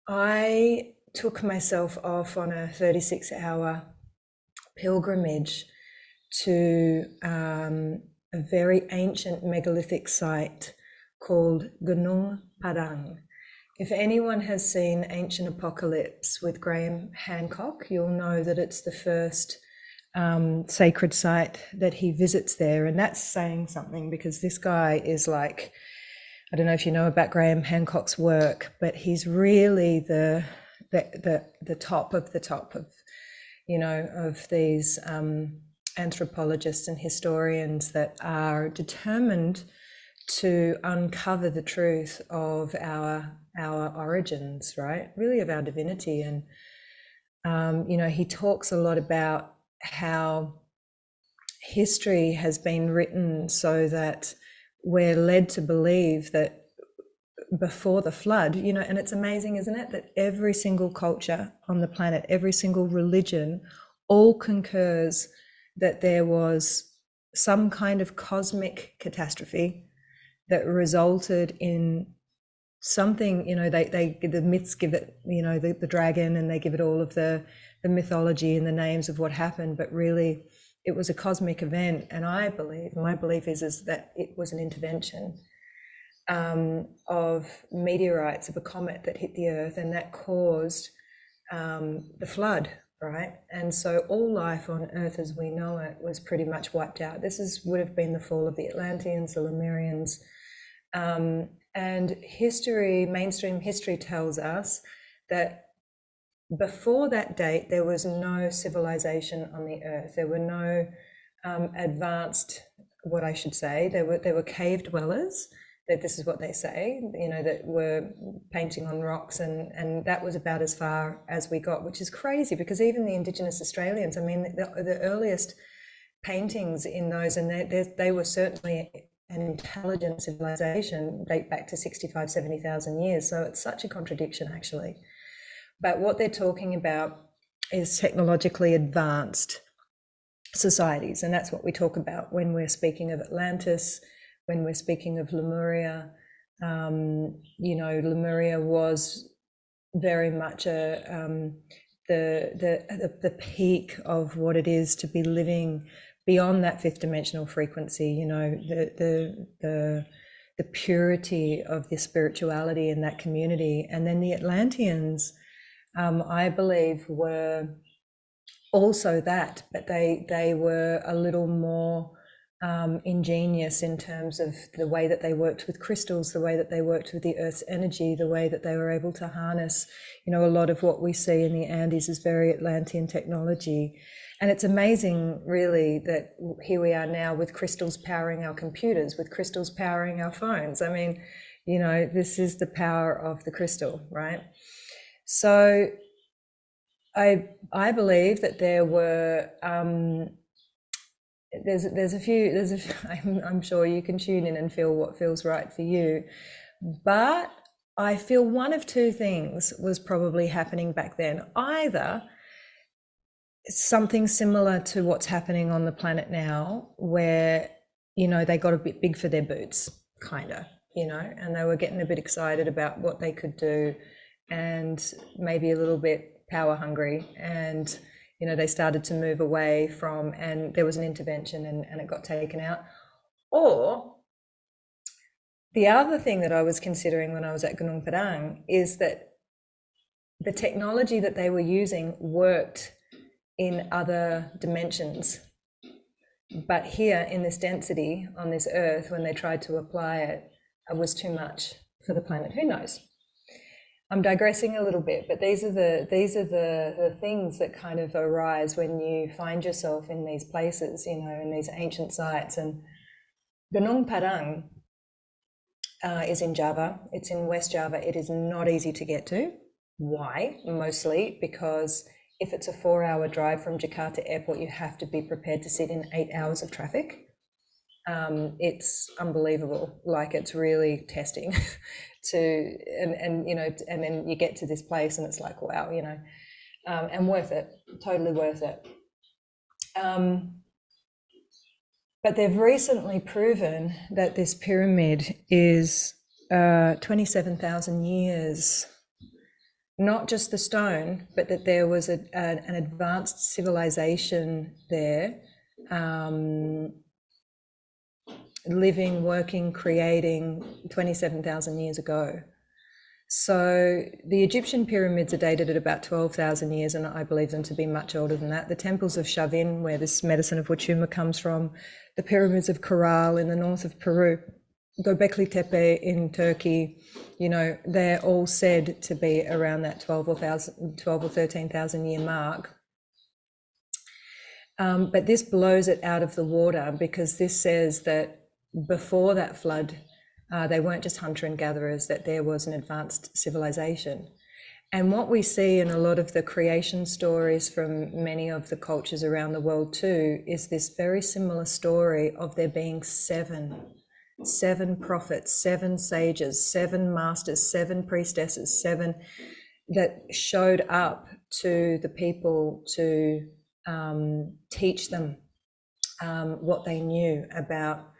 I took myself off on a 36-hour pilgrimage to a very ancient megalithic site called Gunung Padang. If anyone has seen Ancient Apocalypse with Graham Hancock, you'll know that it's the first sacred site that he visits there. And that's saying something, because this guy is like, I don't know if you know about Graham Hancock's work, but he's really the top of the top of, of these anthropologists and historians that are determined to uncover the truth of our origins, right? Really of our divinity. And he talks a lot about how history has been written so that we're led to believe that before the flood, and it's amazing, isn't it, that every single culture on the planet, every single religion, all concurs that there was some kind of cosmic catastrophe that resulted in something, the myths give it, the dragon, and they give it all of the mythology and the names of what happened, but really it was a cosmic event. And my belief is that it was an intervention of meteorites, of a comet that hit the earth, and that caused the flood, right? And so all life on earth as we know it was pretty much wiped out. Would have been the fall of the Atlanteans, the Lemurians, and mainstream history tells us that before that date, there was no civilization on the earth. There were no advanced, what I should say, there were cave dwellers, that this is what they say, that were painting on rocks, and that was about as far as we got, which is crazy, because even the Indigenous Australians, I mean, the earliest paintings in those, and they were certainly an intelligent civilization, date back to 65, 70,000 years. So it's such a contradiction, actually. But what they're talking about is technologically advanced societies. And that's what we talk about when we're speaking of Atlantis, when we're speaking of Lemuria. Lemuria was very much the peak of what it is to be living beyond that fifth dimensional frequency, the purity of the spirituality in that community. And then the Atlanteans, I believe, were also that, but they were a little more ingenious in terms of the way that they worked with crystals, the way that they worked with the earth's energy, the way that they were able to harness, a lot of what we see in the Andes is very Atlantean technology. And it's amazing, really, that here we are now with crystals powering our computers, with crystals powering our phones. I mean, this is the power of the crystal, right? So I believe that there were I'm sure you can tune in and feel what feels right for you, but I feel one of two things was probably happening back then. Either something similar to what's happening on the planet now, where they got a bit big for their boots, kind of, and they were getting a bit excited about what they could do, and maybe a little bit power hungry, and they started to move away from, and there was an intervention, and it got taken out. Or the other thing that I was considering when I was at Gunung Padang is that the technology that they were using worked in other dimensions, but here in this density on this earth, when they tried to apply it, it was too much for the planet. Who knows? I'm digressing a little bit, but these are the things that kind of arise when you find yourself in these places, in these ancient sites. And Gunung Padang is in Java. It's in West Java. It is not easy to get to. Why? Mostly because if it's a 4-hour drive from Jakarta airport, you have to be prepared to sit in 8 hours of traffic. It's unbelievable. Like, it's really testing and then you get to this place and it's like, wow, and worth it, totally worth it. But they've recently proven that this pyramid is 27,000 years not just the stone, but that there was an advanced civilization there, living, working, creating 27,000 years ago. So the Egyptian pyramids are dated at about 12,000 years, and I believe them to be much older than that. The temples of Shavin, where this medicine of Wachuma comes from, the pyramids of Corral in the north of Peru, Göbekli Tepe in Turkey, you know, they're all said to be around that 12 or 13,000 year mark. But this blows it out of the water, because this says that before that flood, they weren't just hunter and gatherers, that there was an advanced civilization. And what we see in a lot of the creation stories from many of the cultures around the world too, is this very similar story of there being seven prophets, 7 sages, 7 masters, 7 priestesses, 7 that showed up to the people to teach them what they knew about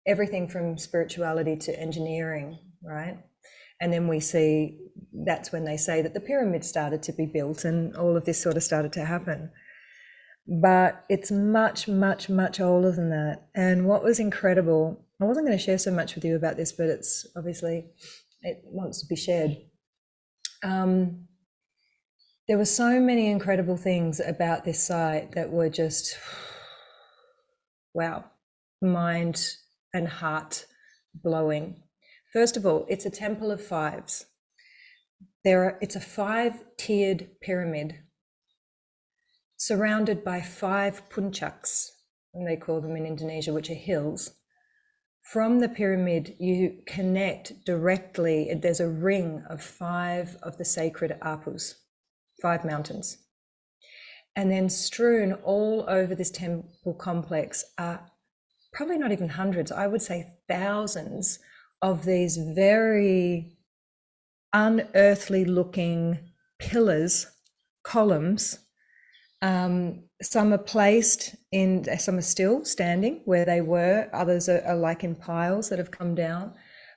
everything from spirituality to engineering, right? And then we see that's when they say that the pyramids started to be built and all of this sort of started to happen. But it's much, much, much older than that. And what was incredible, I wasn't going to share so much with you about this, but it's obviously, it wants to be shared. There were so many incredible things about this site that were just, wow, mind and heart blowing. First of all, it's a temple of 5s. It's a 5-tiered pyramid surrounded by 5 puncaks, and they call them in Indonesia, which are hills. From the pyramid, you connect directly. There's a ring of 5 of the sacred apus, 5 mountains. And then strewn all over this temple complex are probably not even hundreds, I would say thousands of these very unearthly looking pillars, columns. Some are placed in, some are still standing where they were, others are like in piles that have come down.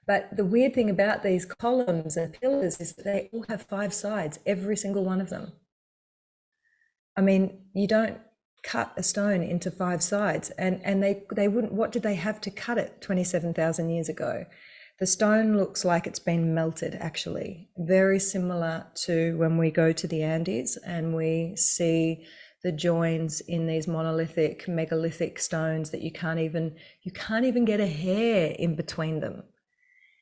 But the weird thing about these columns and pillars is that they all have 5 sides, every single one of them. I mean, you don't cut a stone into 5 sides, and they wouldn't. What did they have to cut it 27,000 years ago? The stone looks like it's been melted, actually, very similar to when we go to the Andes and we see the joins in these monolithic, megalithic stones that you can't even get a hair in between them.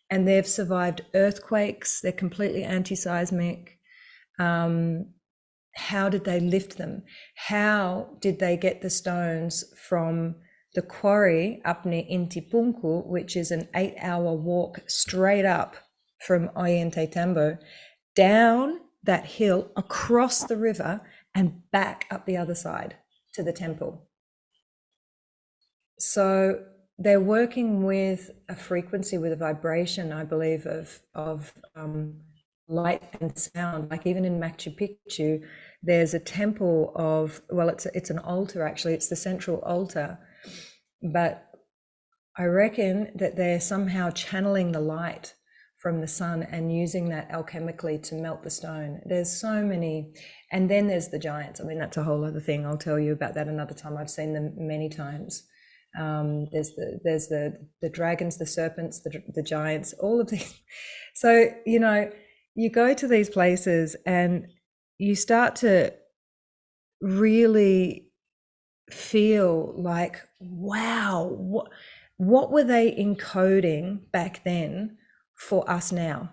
And they've survived earthquakes. They're completely anti-seismic. How did they lift them? How did they get the stones from the quarry up near Intipunku, which is an 8-hour walk straight up from Ollantaytambo, down that hill, across the river, and back up the other side to the temple? So they're working with a frequency, with a vibration, I believe, of light and sound. Like even in Machu Picchu, there's a temple of, well, it's an altar, actually. It's the central altar. But I reckon that they're somehow channeling the light from the sun and using that alchemically to melt the stone. There's so many. And then there's the giants. I mean, that's a whole other thing. I'll tell you about that another time. I've seen them many times. There's the dragons, the serpents, the giants, all of these. So, you know, you go to these places and you start to really feel like, wow, what were they encoding back then for us now?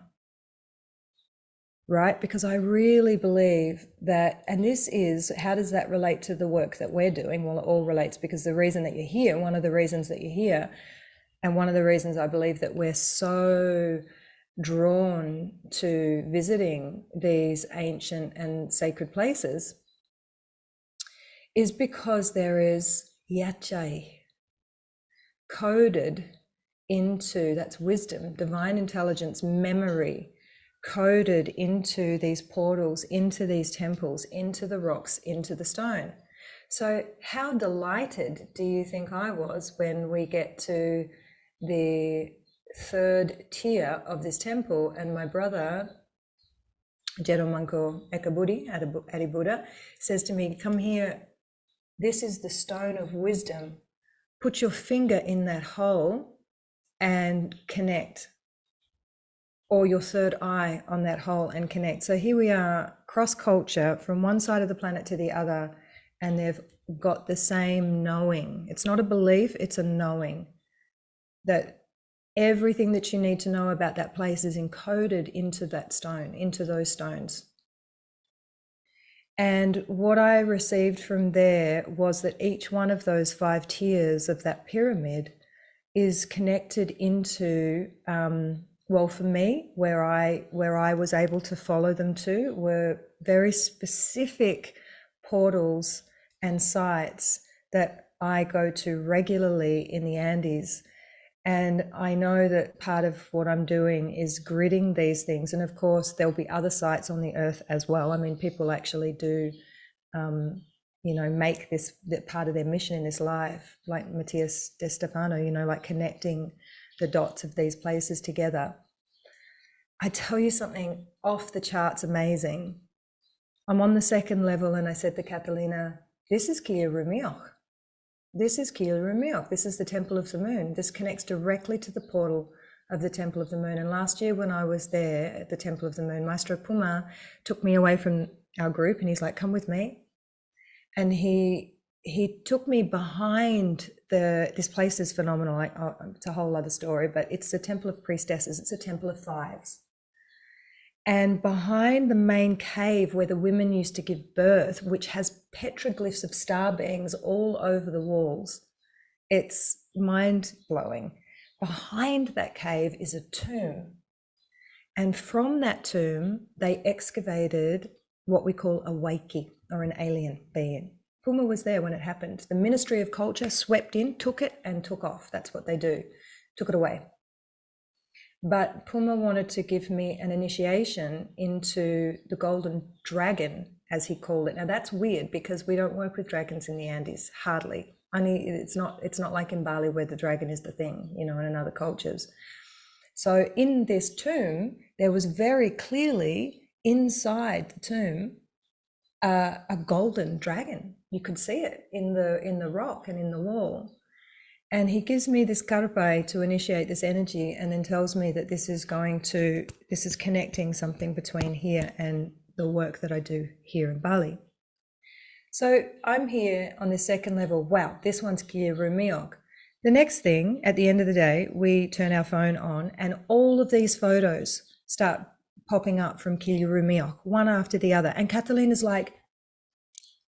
Right? Because I really believe that, and this is, how does that relate to the work that we're doing? Well, it all relates, because the reason that you're here, one of the reasons that you're here, and one of the reasons I believe that we're so drawn to visiting these ancient and sacred places, is because there is yachai coded into, that's wisdom, divine intelligence, memory, coded into these portals, into these temples, into the rocks, into the stone. So how delighted do you think I was when we get to the 3rd tier of this temple, and my brother Jero Manko Ekabudi, Adibuddha, says to me, come here, this is the stone of wisdom. Put your finger in that hole and connect, or your third eye on that hole and connect. So here we are, cross culture from one side of the planet to the other, and they've got the same knowing. It's not a belief, it's a knowing that everything that you need to know about that place is encoded into that stone, into those stones. And what I received from there was that each one of those 5 tiers of that pyramid is connected into, well, for me, where I was able to follow them to were very specific portals and sites that I go to regularly in the Andes. And I know that part of what I'm doing is gridding these things. And of course, there'll be other sites on the earth as well. I mean, people actually do, make this part of their mission in this life, like Matthias De Stefano, like connecting the dots of these places together. I tell you something off the charts amazing. I'm on the 2nd level and I said to Catalina, this is Kia Rumioch. This is Kilurumiok. This is the Temple of the Moon. This connects directly to the portal of the Temple of the Moon. And last year when I was there at the Temple of the Moon, Maestro Puma took me away from our group and he's like, come with me. And he took me behind this place is phenomenal. It's a whole other story, but it's the Temple of Priestesses. It's a temple of 5s. And behind the main cave where the women used to give birth, which has petroglyphs of star beings all over the walls, it's mind-blowing. Behind that cave is a tomb. And from that tomb, they excavated what we call a waiki, or an alien being. Puma was there when it happened. The Ministry of Culture swept in, took it, and took off. That's what they do, took it away. But Puma wanted to give me an initiation into the golden dragon, as he called it. Now that's weird because we don't work with dragons in the Andes, hardly. It's not like in Bali where the dragon is the thing, in other cultures. So in this tomb, there was very clearly inside the tomb a golden dragon. You could see it in the rock and in the wall. And he gives me this karpai to initiate this energy and then tells me that this is connecting something between here and the work that I do here in Bali. So I'm here on the 2nd level. Wow, this one's Kia Rumiok. The next thing, at the end of the day, we turn our phone on and all of these photos start popping up from Kia Rumiok, one after the other. And Catalina's like,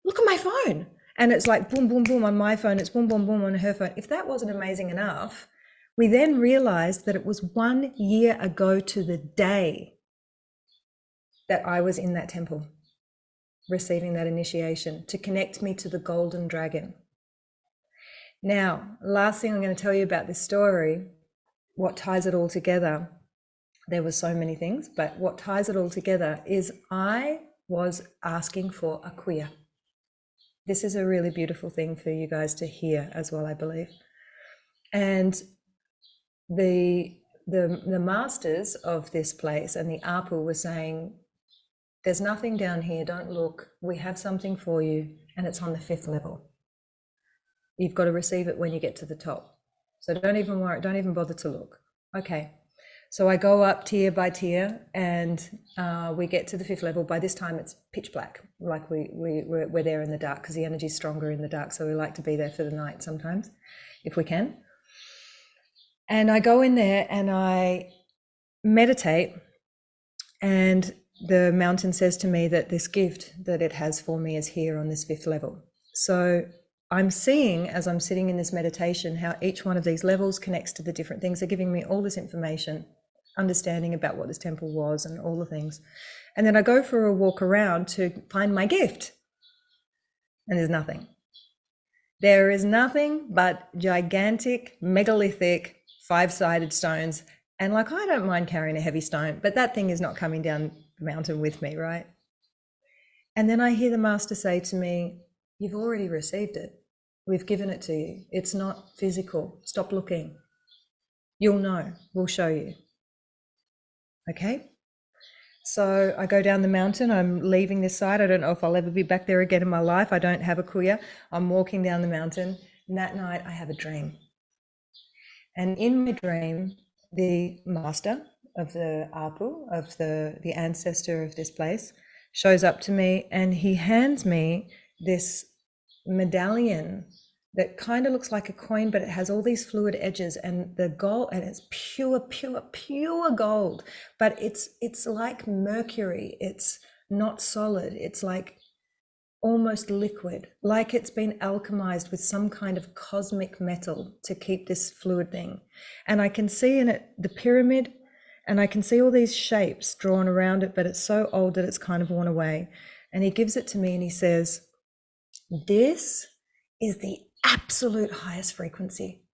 look at my phone. And it's like boom, boom, boom on my phone. It's boom, boom, boom on her phone. If that wasn't amazing enough, we then realized that it was 1 year ago to the day that I was in that temple, receiving that initiation to connect me to the golden dragon. Now, last thing I'm going to tell you about this story, what ties it all together. There were so many things, but what ties it all together is I was asking for a queer. This is a really beautiful thing for you guys to hear as well, I believe. And the masters of this place and the Apu were saying, there's nothing down here, don't look. We have something for you, and it's on the 5th level. You've got to receive it when you get to the top. So don't even worry, don't even bother to look. Okay. So I go up tier by tier and we get to the 5th level. By this time it's pitch black, like we're there in the dark because the energy's stronger in the dark. So we like to be there for the night sometimes if we can. And I go in there and I meditate, and the mountain says to me that this gift that it has for me is here on this 5th level. So I'm seeing, as I'm sitting in this meditation, how each one of these levels connects to the different things. They're giving me all this information, understanding about what this temple was and all the things. And then I go for a walk around to find my gift. And there's nothing. There is nothing but gigantic, megalithic, 5-sided stones. And like, I don't mind carrying a heavy stone, but that thing is not coming down the mountain with me, right? And then I hear the master say to me, you've already received it. We've given it to you. It's not physical. Stop looking. You'll know. We'll show you. Okay? So I go down the mountain, I'm leaving this side. I don't know if I'll ever be back there again in my life. I don't have a kuya. I'm walking down the mountain, and that night I have a dream. And in my dream, the master of the Apu, of the ancestor of this place, shows up to me, and he hands me this medallion that kind of looks like a coin, but it has all these fluid edges, and the gold, and it's pure gold, but it's like mercury. It's not solid. It's like almost liquid, like it's been alchemized with some kind of cosmic metal to keep this fluid thing. And I can see in it the pyramid, and I can see all these shapes drawn around it, but it's so old that it's kind of worn away. And he gives it to me and he says, this is the absolute highest frequency,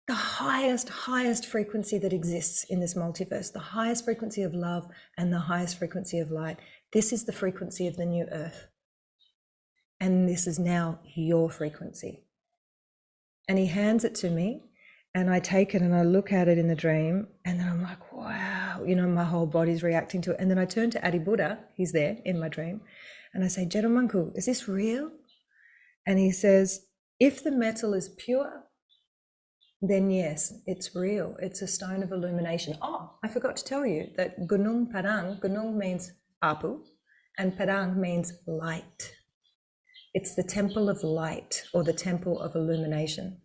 the highest frequency that exists in this multiverse, the highest frequency of love and the highest frequency of light. This is the frequency of the new earth. And this is now your frequency. And he hands it to me, and I take it and I look at it in the dream, and then I'm like, wow, you know, my whole body's reacting to it. And then I turn to Adi Buddha, he's there in my dream, and I say, Jetamanku, is this real? And he says, if the metal is pure, then yes, it's real. It's a stone of illumination. Oh, I forgot to tell you that Gunung Padang, Gunung means Apu, and Padang means light. It's the temple of light, or the temple of illumination.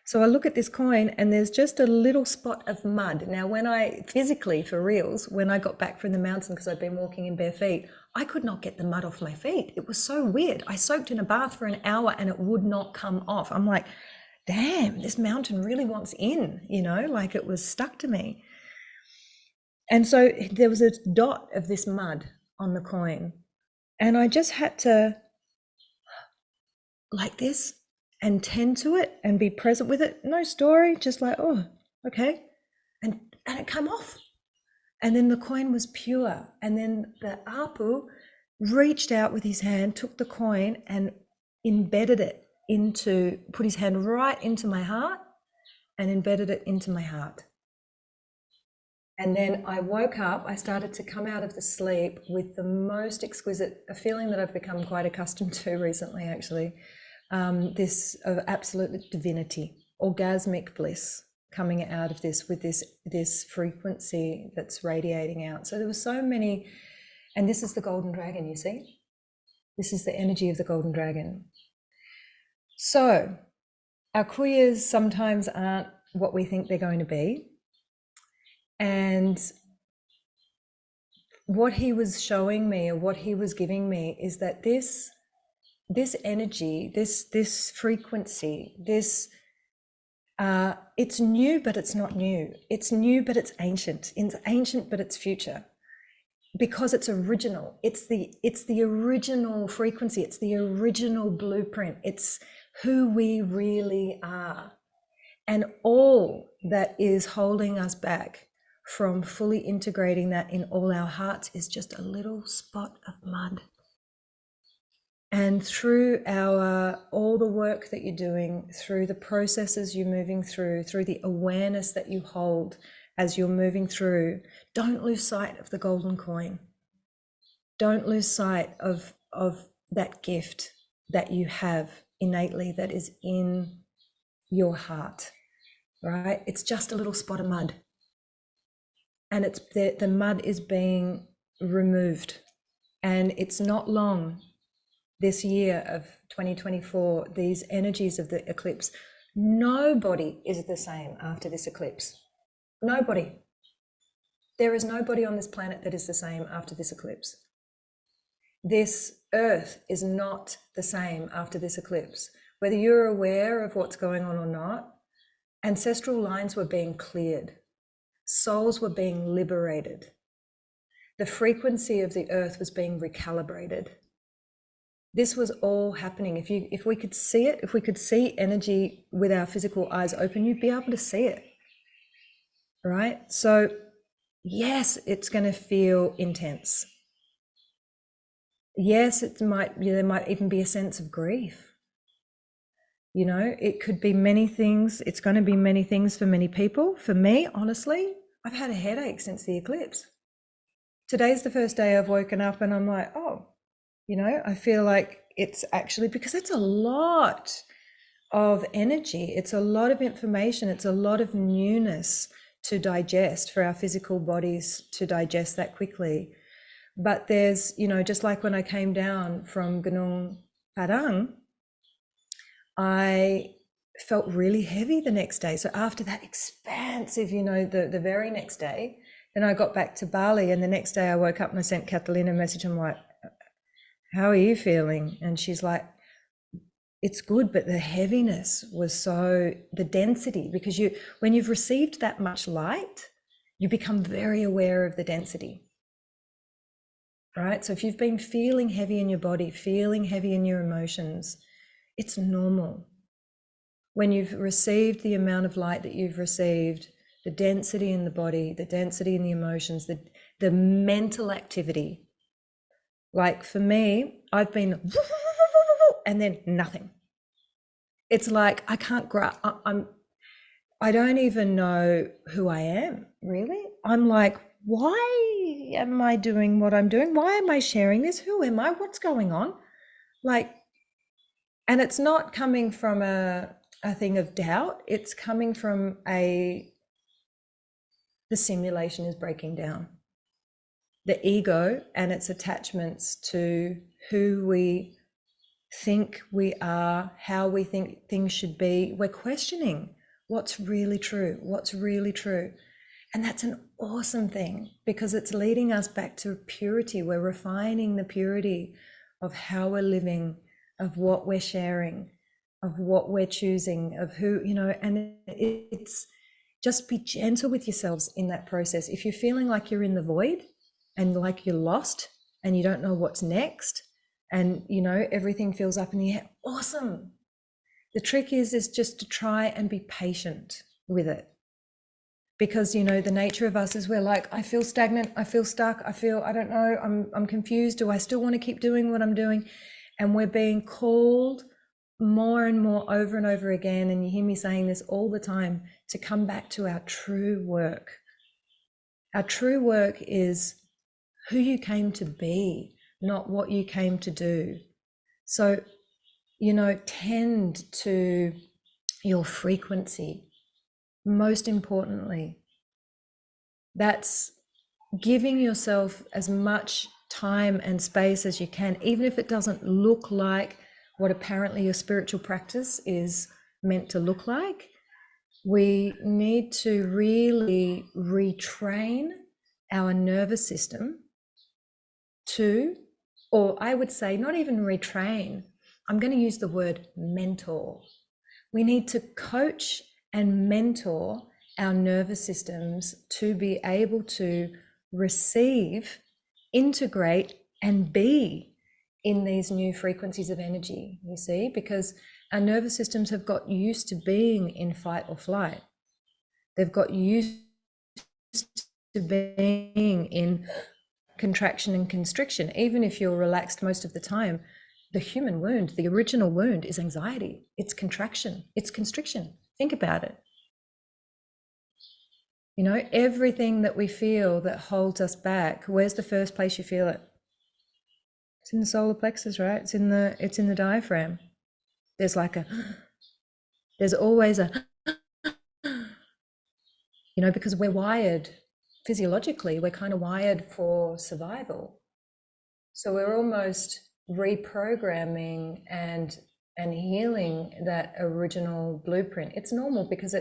So I look at this coin, and there's just a little spot of mud. Now, when I physically, for reals, when I got back from the mountain, because I'd been walking in bare feet, I could not get the mud off my feet. It was so weird. I soaked in a bath for an hour and it would not come off. I'm like, damn, this mountain really wants in, you know, like it was stuck to me. And so there was a dot of this mud on the coin, and I just had to, like this, and tend to it and be present with it. No story, just like, oh, okay. And it come off. And then the coin was pure. And then the Apu reached out with his hand, took the coin and embedded it into, put his hand right into my heart and embedded it into my heart. And then I woke up, I started to come out of the sleep with the most exquisite, a feeling that I've become quite accustomed to recently, actually. This of absolute divinity, orgasmic bliss coming out of this, with this frequency that's radiating out. So there were so many, and this is the golden dragon, you see? This is the energy of the golden dragon. So our kuyas sometimes aren't what we think they're going to be. And what he was showing me, or what he was giving me, is that this energy, this frequency, it's new, but it's not new. It's new, but it's ancient. It's ancient, but it's future, because it's original. It's the original frequency. It's the original blueprint. It's who we really are. And all that is holding us back from fully integrating that in all our hearts is just a little spot of mud. And through all the work that you're doing, through the processes you're moving through the awareness that you hold as you're moving through, don't lose sight of the golden coin. Don't lose sight of that gift that you have innately, that is in your heart, right? It's just a little spot of mud. And it's the mud is being removed. And it's not long, this year of 2024, these energies of the eclipse, nobody is the same after this eclipse. Nobody. There is nobody on this planet that is the same after this eclipse. This earth is not the same after this eclipse. Whether you're aware of what's going on or not, ancestral lines were being cleared. Souls were being liberated. The frequency of the earth was being recalibrated. This was all happening. If we could see it, if we could see energy with our physical eyes open, you'd be able to see it, right? So yes, it's going to feel intense. Yes, there might even be a sense of grief. You know, it could be many things. It's going to be many things for many people. For me, honestly, I've had a headache since the eclipse. today's the first day I've woken up and I'm like, oh, you know, I feel like it's actually, because it's a lot of energy, it's a lot of information, it's a lot of newness to digest for our physical bodies to digest that quickly. But there's, you know, just like when I came down from Gunung Padang, I felt really heavy the next day. So after that expansive, you know, the very next day, then I got back to Bali, and the next day I woke up and I sent Catalina a message. I'm like, how are you feeling? And she's like, it's good, but the heaviness was so, the density, because when you've received that much light, you become very aware of the density. Right? So if you've been feeling heavy in your body, feeling heavy in your emotions, it's normal. When you've received the amount of light that you've received, the density in the body, the density in the emotions, the mental activity. Like for me, I've been and then nothing. It's like I can't grasp. I don't even know who I am, really. I'm like, why am I doing what I'm doing? Why am I sharing this? Who am I? What's going on? Like, and it's not coming from a thing of doubt. It's coming from the simulation is breaking down. The ego and its attachments to who we think we are, how we think things should be. We're questioning what's really true, what's really true. And that's an awesome thing, because it's leading us back to purity. We're refining the purity of how we're living, of what we're sharing, of what we're choosing, of who, you know, and it's just be gentle with yourselves in that process. If you're feeling like you're in the void and like you're lost and you don't know what's next, and, you know, everything feels up in the air, awesome. The trick is just to try and be patient with it. Because, you know, the nature of us is we're like, I feel stagnant, I feel stuck, I don't know, I'm confused. Do I still want to keep doing what I'm doing? And we're being called more and more over and over again, and you hear me saying this all the time, to come back to our true work. Our true work is who you came to be, not what you came to do. So, you know, tend to your frequency. Most importantly, that's giving yourself as much time and space as you can, even if it doesn't look like what apparently your spiritual practice is meant to look like. We need to really retrain our nervous system to, or I would say not even retrain, I'm going to use the word mentor. We need to coach and mentor our nervous systems to be able to receive, integrate, and be in these new frequencies of energy, you see, because our nervous systems have got used to being in fight or flight. They've got used to being in contraction and constriction. Even if you're relaxed most of the time, the human wound, the original wound, is anxiety. It's contraction, it's constriction. Think about it. You know, everything that we feel that holds us back, where's the first place you feel it? It's in the solar plexus, right? It's in the diaphragm. There's always a, you know, because we're wired physiologically, we're kind of wired for survival. So we're almost reprogramming and healing that original blueprint. It's normal because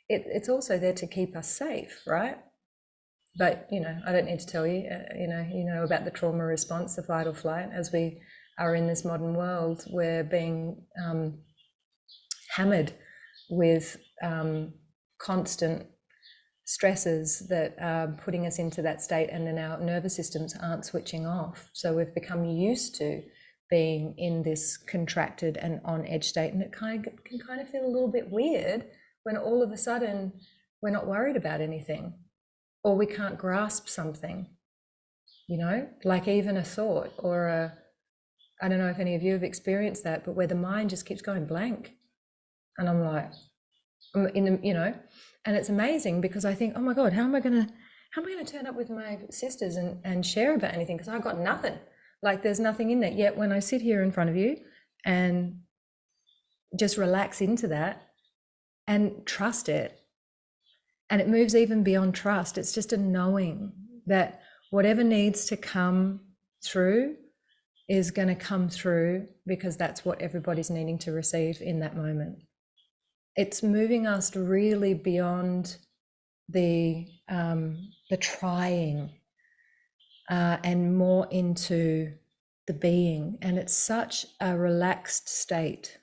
it's also there to keep us safe, right? But, you know, I don't need to tell you, you know about the trauma response, the fight or flight. As we are in this modern world, we're being hammered with constant stresses that are putting us into that state, and then our nervous systems aren't switching off. So we've become used to being in this contracted and on edge state, and it can kind of feel a little bit weird when all of a sudden we're not worried about anything, or we can't grasp something, you know, like even a thought or I don't know if any of you have experienced that, but where the mind just keeps going blank. And I'm like, you know, and it's amazing because I think, oh my God, how am I going to, how am I going to turn up with my sisters and share about anything? Because I've got nothing. Like there's nothing in there. Yet when I sit here in front of you and just relax into that and trust it, and it moves even beyond trust. It's just a knowing that whatever needs to come through is going to come through, because that's what everybody's needing to receive in that moment. It's moving us really beyond the trying and more into the being. And it's such a relaxed state